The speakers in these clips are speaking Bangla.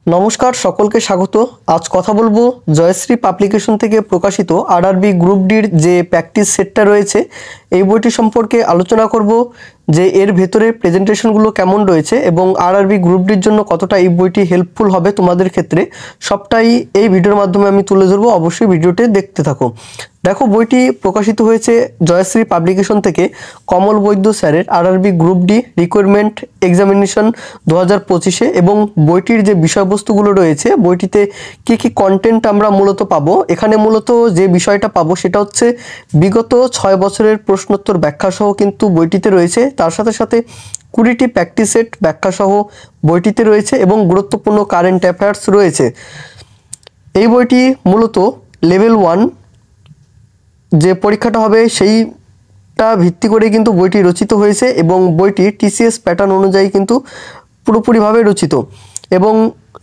নমস্কার, সকলকে স্বাগত। আজ কথা বলবো জয়শ্রী পাবলিকেশন থেকে প্রকাশিত আরআরবি গ্রুপ ডির যে প্র্যাকটিস সেটটা রয়েছে এই বইটি সম্পর্কে আলোচনা করব যে এর ভেতরে প্রেজেন্টেশনগুলো কেমন রয়েছে এবং আরআরবি গ্রুপ ডির জন্য কতটা এই বইটি হেল্পফুল হবে তোমাদের ক্ষেত্রে, সবটাই এই ভিডিওর মাধ্যমে আমি তুলে ধরবো। অবশ্যই ভিডিওটি দেখতে থাকো। দেখো, বইটি প্রকাশিত হয়েছে জয়শ্রী পাবলিকেশন থেকে কমল বৈদ্য স্যারের RRB group D requirement examination 2025-এ, এবং বইটির যে বিষয়বস্তুগুলো রয়েছে, বইটিতে কি কি কন্টেন্ট আমরা মূলত পাবো। এখানে মূলত যে বিষয়টা পাবো সেটা হচ্ছে বিগত 6 বছরের প্রশ্নোত্তর ব্যাখ্যা সহ কিন্তু বইটিতে রয়েছে। তার সাথে সাথে 20টি প্র্যাকটিস সেট ব্যাখ্যা সহ বইটিতে রয়েছে এবং গুরুত্বপূর্ণ কারেন্ট অ্যাফেয়ার্স রয়েছে। এই বইটি মূলত লেভেল 1 যে পরীক্ষাটা হবে সেইটা ভিত্তি করে কিন্তু বইটি রচিত হয়েছে এবং বইটি টিসিএস প্যাটার্ন অনুযায়ী কিন্তু পুরোপুরিভাবে রচিত। এবং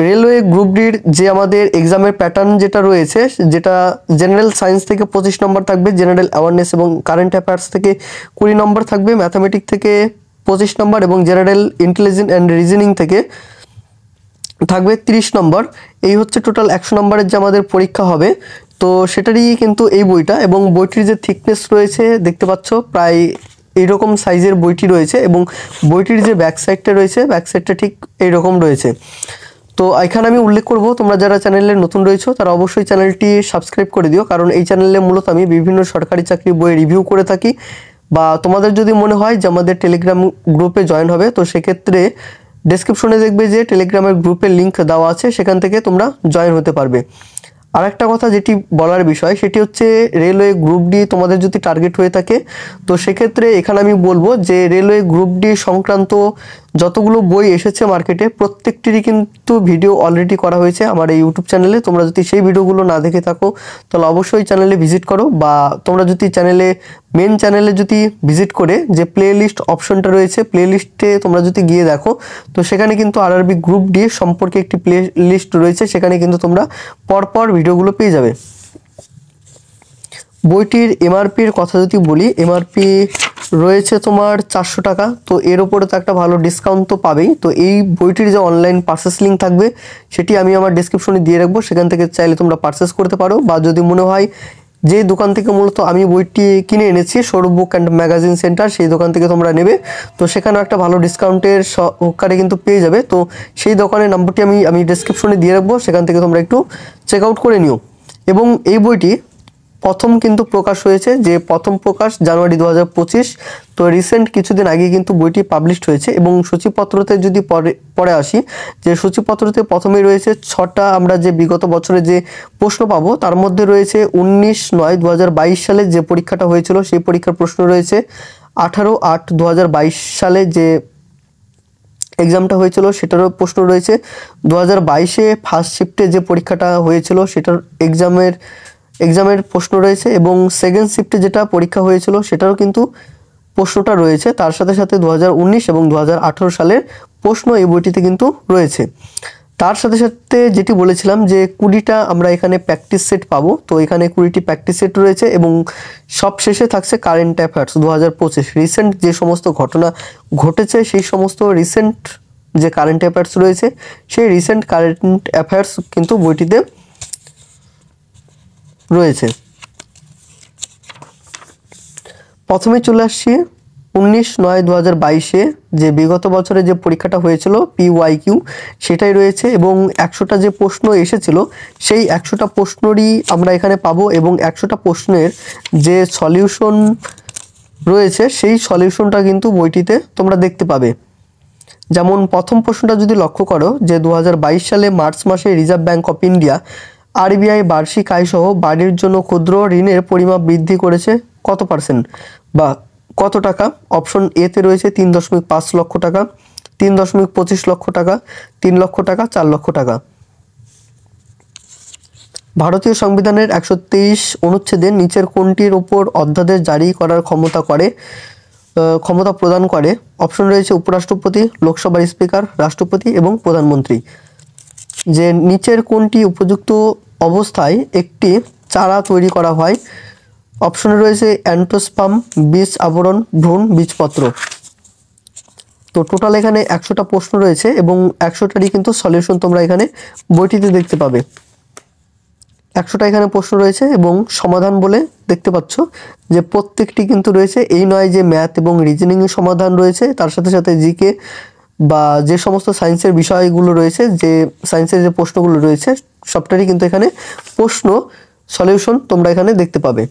রেলওয়ে গ্রুপ ডির যে আমাদের এক্সামের প্যাটার্ন যেটা রয়েছে, যেটা জেনারেল সায়েন্স থেকে 25 নম্বর থাকবে, জেনারেল অ্যাওয়ারনেস এবং কারেন্ট অ্যাফেয়ার্স থেকে 20 নম্বর থাকবে, ম্যাথামেটিক্স থেকে 25 নম্বর এবং জেনারেল ইন্টেলিজেন্স অ্যান্ড রিজনিং থেকে থাকবে 30 নম্বর। এই হচ্ছে টোটাল 100 নম্বরের যে আমাদের পরীক্ষা হবে। তো সেটারই কিন্তু এই বইটা, এবং বইটির যে থিকনেস রয়েছে দেখতে পাচ্ছ, প্রায় এইরকম সাইজের বইটি রয়েছে এবং বইটির যে ব্যাক সাইডটা রয়েছে, ব্যাক সাইডটা ঠিক এইরকম রয়েছে। তো এখানে আমি উল্লেখ করব, তোমরা যারা চ্যানেলে নতুন রয়েছো তারা অবশ্যই চ্যানেলটি সাবস্ক্রাইব করে দিও, কারণ এই চ্যানেলে মূলত আমি বিভিন্ন সরকারি চাকরি বই রিভিউ করে থাকি। বা তোমাদের যদি মনে হয় যে আমাদের টেলিগ্রাম গ্রুপে জয়েন হবে, তো সেক্ষেত্রে ডেসক্রিপশনে দেখবে যে টেলিগ্রামের গ্রুপের লিঙ্ক দেওয়া আছে, সেখান থেকে তোমরা জয়েন হতে পারবে। আর একটা কথা যেটি বলার বিষয় সেটি হচ্ছে রেলওয়ে গ্রুপ ডি তোমাদের যদি টার্গেট হয়ে থাকে, তো সেক্ষেত্রে এখানে আমি বলবো যে রেলওয়ে গ্রুপ ডি সংক্রান্ত যতগুলো বই এসেছে মার্কেটে প্রত্যেকটিরই কিন্তু ভিডিও অলরেডি করা হয়েছে আমার এই ইউটিউব চ্যানেলে। তোমরা যদি সেই ভিডিওগুলো না দেখে থাকো তাহলে অবশ্যই চ্যানেলে ভিজিট করো, বা তোমরা যদি মেন চ্যানেলে যদি ভিজিট করে যে প্লে লিস্ট অপশনটা রয়েছে, প্লে লিস্টে তোমরা যদি গিয়ে দেখো, তো সেখানে কিন্তু আরআরবি গ্রুপ ডি সম্পর্কে একটি প্লে লিস্ট রয়েছে, সেখানে কিন্তু তোমরা পরপর ভিডিওগুলো পেয়ে যাবে। বইটির এমআরপির কথা যদি বলি, এমআরপি রয়েছে তোমার 400 টাকা। তো এর উপরে তো একটা ভালো ডিসকাউন্ট তো পাবেই। তো এই বইটির যে অনলাইন পারচেস লিঙ্ক থাকবে সেটি আমি আমার ডেসক্রিপশনে দিয়ে রাখবো, সেখান থেকে চাইলে তোমরা পারচেস করতে পারো। বা যদি মনে হয় যে দোকান থেকে মূলত আমি বইটি কিনে এনেছি, Sourav book and magazine centre, সেই দোকান থেকে তোমরা নেবে, তো সেখানে একটা ভালো ডিসকাউন্টের সহকারে কিন্তু পেয়ে যাবে। তো সেই দোকানের নাম্বারটি আমি ডেসক্রিপশনে দিয়ে রাখবো, সেখান থেকে তোমরা একটু চেক আউট করে নিও। এবং এই বইটি প্রথম কিন্তু প্রকাশ হয়েছে, যে প্রথম প্রকাশ জানুয়ারি 2025। তো রিসেন্ট কিছুদিন আগে কিন্তু বইটি পাবলিশড হয়েছে। এবং সূচিপত্রতে যদি পরে আসি, যে সূচিপত্রতে প্রথমেই রয়েছে 6টা আমরা যে বিগত বছরে যে প্রশ্ন পাবো, তার মধ্যে রয়েছে 19/9/2022 সালে যে পরীক্ষাটা হয়েছিল সেই পরীক্ষার প্রশ্ন রয়েছে, 18/8/2022 সালে যে এক্সামটা হয়েছিল সেটারও প্রশ্ন রয়েছে, 2022-এ ফার্স্ট শিফটে যে পরীক্ষাটা হয়েছিল সেটার এক্সামের প্রশ্ন রয়েছে, এবং সেকেন্ড শিফটে যেটা পরীক্ষা হয়েছিল সেটারও কিন্তু প্রশ্নটা রয়েছে। তার সাথে সাথে 2019 এবং 2018 সালের প্রশ্ন এই বইটিতে কিন্তু রয়েছে। তার সাথে সাথে যেটি বলেছিলাম যে 20টা আমরা এখানে প্র্যাকটিস সেট পাবো, তো এখানে 20টি প্র্যাকটিস সেট রয়েছে এবং সব শেষে থাকছে কারেন্ট অ্যাফেয়ার্স 2025 রিসেন্ট যে সমস্ত ঘটনা ঘটেছে, সেই সমস্ত রিসেন্ট যে কারেন্ট অ্যাফেয়ার্স রয়েছে সেই রিসেন্ট কারেন্ট অ্যাফেয়ার্স কিন্তু বইটিতে রয়েছে। প্রথমে চলে আসছি 19/9/2022-এ যে বিগত বছরে যে পরীক্ষাটা হয়েছিল PYQ, সেটাই রয়েছে। এবং 100টা যে প্রশ্ন এসেছিল সেই 100টা প্রশ্নেরই আমরা এখানে পাবো, এবং 100টা প্রশ্নের যে সলিউশন রয়েছে সেই সলিউশনটা কিন্তু বইটিতে তোমরা দেখতে পাবে। যেমন প্রথম প্রশ্নটা যদি লক্ষ্য করো, যে 2022 সালে মার্চ মাসে reserve bank of India RBI বার্ষিক আয় সহ বাড়ির জন্য ক্ষুদ্র ঋণের পরিমাপ বৃদ্ধি করেছে কত % বা কত টাকা। অপশন এতে রয়েছে 3.5 লক্ষ টাকা, 3.25 লক্ষ টাকা, 3 লক্ষ টাকা, 4 লক্ষ টাকা। ভারতীয় সংবিধানের 123 অনুচ্ছেদের নিচের কোনটির উপর অধ্যাদেশ জারি করার ক্ষমতা প্রদান করে। অপশন রয়েছে উপরাষ্ট্রপতি, লোকসভার স্পিকার, রাষ্ট্রপতি এবং প্রধানমন্ত্রী। যে নিচের কোনটি উপযুক্ত অবস্থায় একটি চারা তৈরি করা হয়। অপশনে রয়েছে অ্যান্টোস্পার্ম, বীজ আবরণ, ভ্রূণ, বীজপত্র। তো টোটাল এখানে 100টা প্রশ্ন রয়েছে এবং 100টারই কিন্তু সলিউশন তোমরা এখানে বইটিতে দেখতে পাবে। 100টা এখানে প্রশ্ন রয়েছে এবং সমাধান বলে দেখতে পাচ্ছ যে প্রত্যেকটি কিন্তু রয়েছে, এই নয় যে ম্যাথ এবং রিজনিং এর সমাধান রয়েছে, তার সাথে সাথে জিকে বা যে সমস্ত সায়েন্সের বিষয়গুলো রয়েছে, যে সায়েন্সের যে প্রশ্নগুলো রয়েছে সবটারই কিন্তু এখানে প্রশ্ন সলিউশন তোমরা এখানে দেখতে পাবে।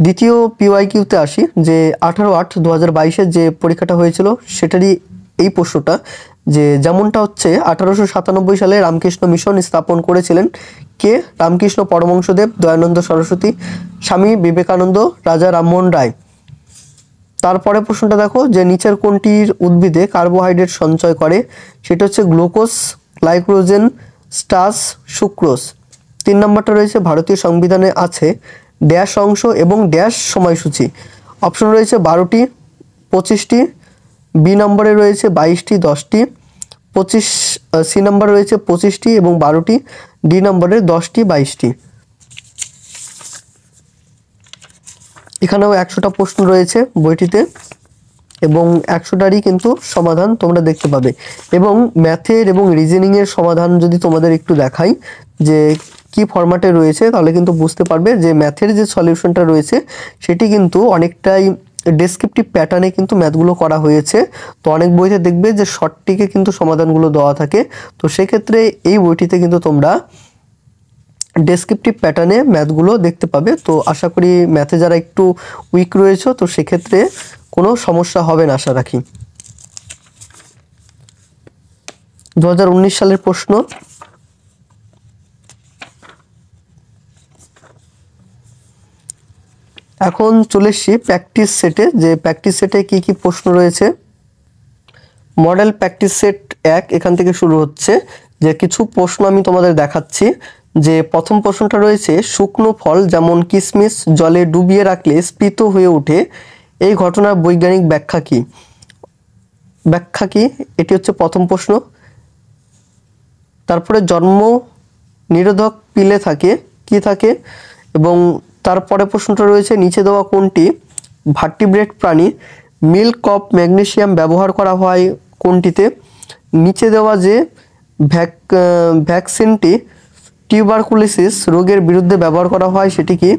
দ্বিতীয় পিওয়াইকিউতে আসি, যে 18/8/2022 যে পরীক্ষাটা হয়েছিল সেটারই এই প্রশ্নটা, যে যেমনটা হচ্ছে 1897 সালে রামকৃষ্ণ মিশন স্থাপন করেছিলেন কে? রামকৃষ্ণ পরমহংসদেব, দয়ানন্দ সরস্বতী, স্বামী বিবেকানন্দ, রাজা রামমোহন রায়। তারপরে প্রশ্নটা দেখো, যে নিচের কোনটির উদ্ভিদে কার্বোহাইড্রেট সঞ্চয় করে? সেটা হচ্ছে গ্লুকোজ, গ্লাইকোজেন, স্টার্চ, সুক্রোজ। 3 নম্বরটা রয়েছে ভারতীয় সংবিধানে আছে ড্যাশ অংশ এবং ড্যাশ সময়সূচি। অপশন রয়েছে 12টি, 25টি, বি নম্বরে রয়েছে 22টি, 10টি, 25 সি নম্বরে রয়েছে 25টি এবং 12টি, ডি নম্বরে 10টি, 22টি। এখানেও 100টা প্রশ্ন রয়েছে বইটিতে এবং 100টারই কিন্তু সমাধান তোমরা দেখতে পাবে। এবং ম্যাথের এবং রিজনিংয়ের সমাধান যদি তোমাদের একটু দেখাই যে কি ফরম্যাটে রয়েছে, তাহলে কিন্তু বুঝতে পারবে যে ম্যাথের যে সলিউশনটা রয়েছে সেটি কিন্তু অনেকটাই ডেসক্রিপটিভ প্যাটার্নে কিন্তু ম্যাথগুলো করা হয়েছে। তো অনেক বইতে দেখবে যে শর্টটিকে কিন্তু সমাধানগুলো দেওয়া থাকে, তো সেক্ষেত্রে এই বইটিতে কিন্তু তোমরা ডেসক্রিপটিভ প্যাটার্নে ম্যাথগুলো দেখতে পাবে। তো আশা করি ম্যাথে যারা একটু উইক রয়েছে তো সেক্ষেত্রে কোনো সমস্যা হবে না আশা রাখি। 2019 সালের প্রশ্ন, এখন চলে এসছি প্র্যাকটিস সেটে, যে প্র্যাকটিস সেটে কি কি প্রশ্ন রয়েছে। মডেল প্র্যাকটিস সেট 1 এখান থেকে শুরু হচ্ছে, যে কিছু প্রশ্ন আমি তোমাদের দেখাচ্ছি। যে প্রথম প্রশ্নটা রয়েছে, শুকনো ফল যেমন কিশমিশ জলে ডুবিয়ে রাখলে স্ফীত হয়ে ওঠে, এই ঘটনার বৈজ্ঞানিক ব্যাখ্যা কি? ব্যাখ্যা কি, এটি হচ্ছে প্রথম প্রশ্ন। তারপরে জন্ম নিরোধক পিলে থাকে কি থাকে, এবং তারপরে প্রশ্নটা রয়েছে নিচে দেওয়া কোনটি ভার্টিব্রেট প্রাণী? মিল্ক অফ ম্যাগনেসিয়াম ব্যবহার করা হয় কোনটিতে? নিচে দেওয়া যে ভ্যাকসিনটি টিউবারকুলোসিস রোগের বিরুদ্ধে ব্যবহার করা হয় সেটি কি?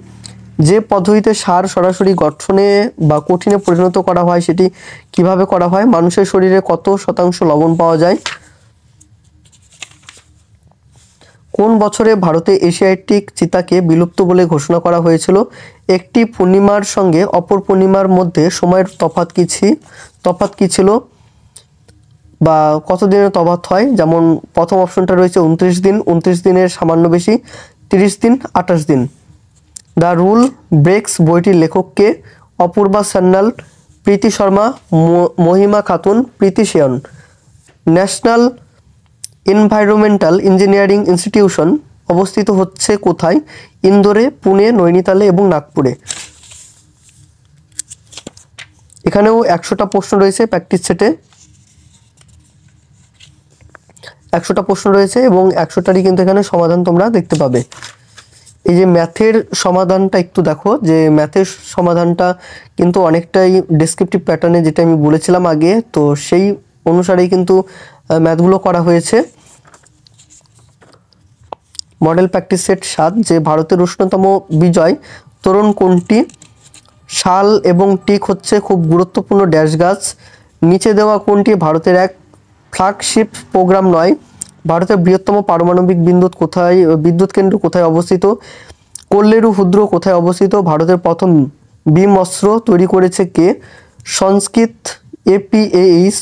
যে পদ্ধতিতে সার সরাসরি গঠনে বা কঠিনে পরিণত করা হয় সেটি কিভাবে করা হয়? মানুষের শরীরে কত শতাংশ লবণ পাওয়া যায়? কোন বছরে ভারতে এশিয়াটিক চিতাকে বিলুপ্ত বলে ঘোষণা করা হয়েছিল? একটি পূর্ণিমার সঙ্গে অপর পূর্ণিমার মধ্যে সময়ের তফাৎ কি ছিল বা কত দিনের তফাৎ হয়? যেমন প্রথম অপশনটা রয়েছে 29 দিন, 29 দিনের সামান্য বেশি, 30 দিন, 28 দিন। দ্য রুল ব্রেক্স বইটির লেখককে? Apurba Sanyal, Priti Sharma, Mahima Khatun, Priti Sen. National environmental engineering institution অবস্থিত হচ্ছে কোথায়? ইন্দোরে, পুনে, নৈনিতালে এবং নাগপুরে। এখানেও 100টা প্রশ্ন রয়েছে প্র্যাকটিস সেটে, 100টা প্রশ্ন রয়েছে এবং 100টারই কিন্তু এখানে সমাধান তোমরা দেখতে পাবে। এই যে ম্যাথের সমাধানটা একটু দেখো, যে ম্যাথের সমাধানটা কিন্তু অনেকটাই ডেসক্রিপটিভ প্যাটার্নে, যেটা আমি বলেছিলাম আগে, তো সেই অনুসারেই কিন্তু ম্যাথগুলো করা হয়েছে। মডেল প্র্যাকটিস সেট 7, যে ভারতের উষ্ণতম বিজয় তোরণ কোনটি? শাল এবং টিক হচ্ছে খুব গুরুত্বপূর্ণ ড্যাশ গাছ। নিচে দেওয়া কোনটি ভারতের এক ফ্ল্যাগশিপ প্রোগ্রাম নয়? ভারতের বৃহত্তম পারমাণবিক বিদ্যুৎ কেন্দ্র কোথায় অবস্থিত? কোল্লেরু হ্রদ কোথায় অবস্থিত? ভারতের প্রথম বিম অস্ত্র তৈরি করেছে কে? সংস্কৃত এপিএইচ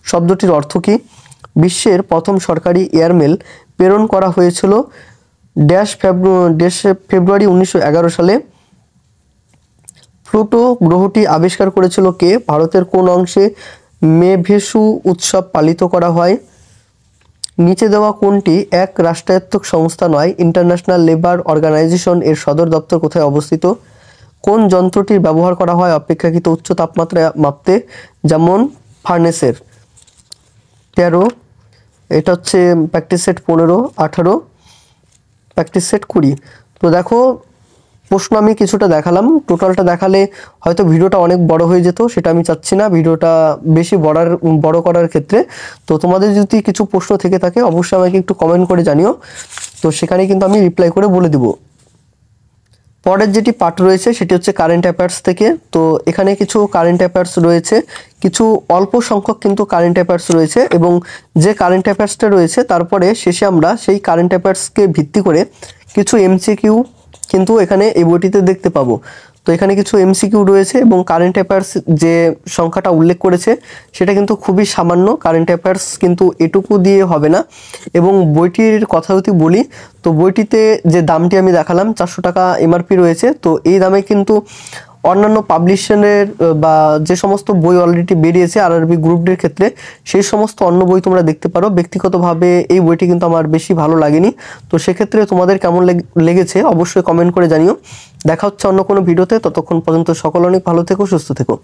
শব্দটির অর্থ কী? বিশ্বের প্রথম সরকারি এয়ারমেল প্রেরণ করা হয়েছিল ফেব্রুয়ারি 1911 সালে। প্লুটো গ্রহটি আবিষ্কার করেছিল কে? ভারতের কোন অংশে মেভেসু উৎসব পালিত করা হয়? নিচে দেওয়া কোনটি এক রাষ্ট্রায়ত্ত সংস্থা নয়? ইন্টারন্যাশনাল লেবার অর্গানাইজেশন এর সদর দপ্তর কোথায় অবস্থিত? কোন যন্ত্রটির ব্যবহার করা হয় অপেক্ষাকৃত উচ্চ তাপমাত্রা মাপতে, যেমন ফার্নেসের? 13। এটা হচ্ছে প্র্যাকটিস সেট 15, 18, প্র্যাকটিস সেট 20। তো দেখো প্রশ্ন আমি কিছুটা দেখালাম, টোটালটা দেখালে হয়তো ভিডিওটা অনেক বড় হয়ে যেত, সেটা আমি চাচ্ছি না ভিডিওটা বেশি বড় করার ক্ষেত্রে। তো তোমাদের যদি কিছু প্রশ্ন থেকে থাকে অবশ্যই আমাকে একটু কমেন্ট করে জানিও, তো সেখানে কিন্তু আমি রিপ্লাই করে বলে দিব। পরের যেটি পার্ট রয়েছে সেটি হচ্ছে কারেন্ট অ্যাফেয়ার্স থেকে। তো এখানে কিছু কারেন্ট অ্যাফেয়ার্স রয়েছে, কিছু অল্প সংখ্যক কিন্তু কারেন্ট অ্যাফেয়ার্স রয়েছে, এবং যে কারেন্ট অ্যাফেয়ার্সটা রয়েছে তারপরে শেষে আমরা সেই কারেন্ট অ্যাফেয়ার্সকে ভিত্তি করে কিছু এমসিকিউ কিন্তু এখানে এই বইটিতে দেখতে পাবো। তো এখানে কিছু এমসিকিউ রয়েছে এবং কারেন্ট অ্যাফেয়ার্স যে সংখ্যাটা উল্লেখ করেছে সেটা কিন্তু খুবই সামান্য, কারেন্ট অ্যাফেয়ার্স কিন্তু এটুকু দিয়ে হবে না। এবং বইটির কথা যদি বলি, তো বইটিতে যে দামটি আমি দেখালাম 400 টাকা এমআরপি রয়েছে। তো এই দামে কিন্তু অন্যান্য পাবলিশনের বা যে সমস্ত বই অলরেডি বেরিয়েছে আরআরবি গ্রুপ ডির ক্ষেত্রে, সেই সমস্ত অন্য বই তোমরা দেখতে পারো। ব্যক্তিগতভাবে এই বইটি কিন্তু আমার বেশি ভালো লাগেনি। তো সেক্ষেত্রে তোমাদের কেমন লেগেছে অবশ্যই কমেন্ট করে জানিও। দেখা হচ্ছে অন্য কোনো ভিডিওতে, ততক্ষণ পর্যন্ত সকল অনেক ভালো থেকো, সুস্থ থেকো।